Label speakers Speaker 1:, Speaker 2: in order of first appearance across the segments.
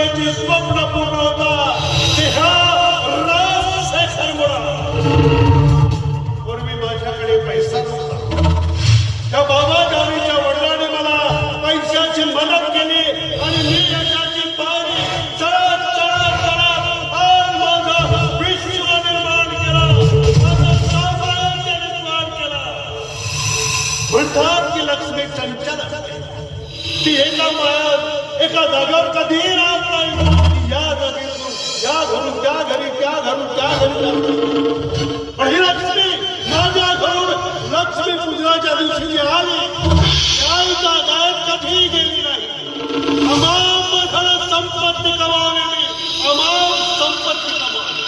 Speaker 1: करण्याची स्वप्न पूर्ण होता ते ह्या पूर्वी माझ्याकडे पैसा नव्हता. त्या बाबा गावीच्या वडिलांनी मला पैशाची मदत केली आणि मी यशाची पायरी चढत चढत चढत आज माझं विश्व निर्माण केलं, माझं साम्राज्य निर्माण केलं. म्हणतात की लक्ष्मी चंचल असते, ती एका मायात एका जागेवर कधीही राहत नाही. या जागेतून या घरून त्या घरी, त्या घरून त्या घरी. पण ही लक्ष्मी माझ्या घरून लक्ष्मी पूजनाच्या दिवशी जी आली त्या जागेत कधी गेली नाही. अमाप धन संपत्ती कमावलेली, अमाप संपत्ती कमावली,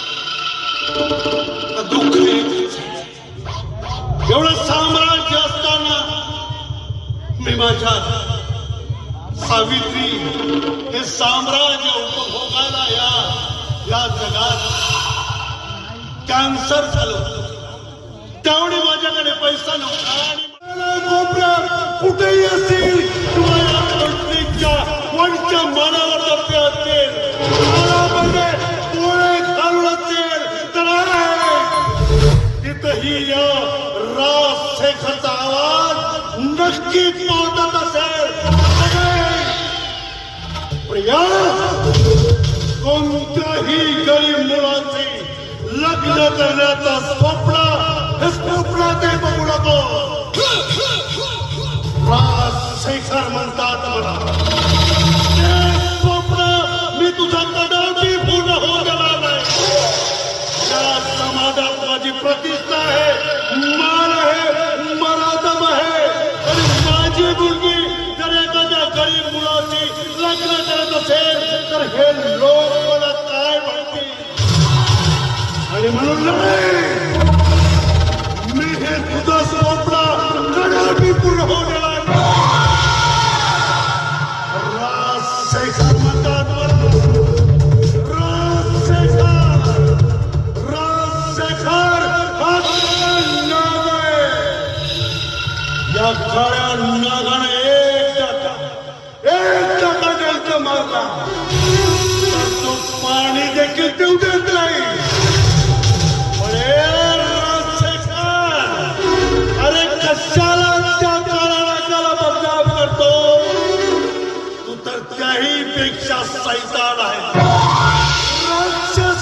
Speaker 1: दुःख एवढं साम्राज्य असताना मी माझ्या सावित्री हे साम्राज्य उपभोगायला या जगात कॅन्सर झालं. त्यामुळे माझ्याकडे पैसा नव्हता आणि कोपऱ्यात कुठेही असतील किंवा या पत्नीच्या वरच्या मानावर टप्पे असतील, मानामध्ये डोळे घालून असतील तर तिथही या राजशेखरचा आवाज नक्कीच पोहोचत असेल. या कोणत्याही गरीब मुलाचे लग्न करण्याचं स्वप्न हे स्वप्नात बघू नको. राजशेखर म्हणतात मला ते स्वप्न मी तुझा कदापि पूर्ण होऊ देणार नाही. या समाजात माझी प्रतिष्ठा आहे, मान आहे, मरादम आहे. आणि माझी मुलगी जर एखाद्या गरीब मुलाची लग्न करत असेल तर हे लोक मला काय म्हणतील. आणि म्हणून मी हे तुझं स्वप्न कदापि पूर्ण होऊ देणार नाही. राजशेखर म्हणतात राजशेखर हा नाग आहे. या काळ्या नागाने एक टाका त्यांचा मारला तर तो पाणी देखील देऊ देत नाही. अरे कशाला त्या काळाला बदनाम करतो तू तर त्याही पेक्षा सैतान आहे, राक्षस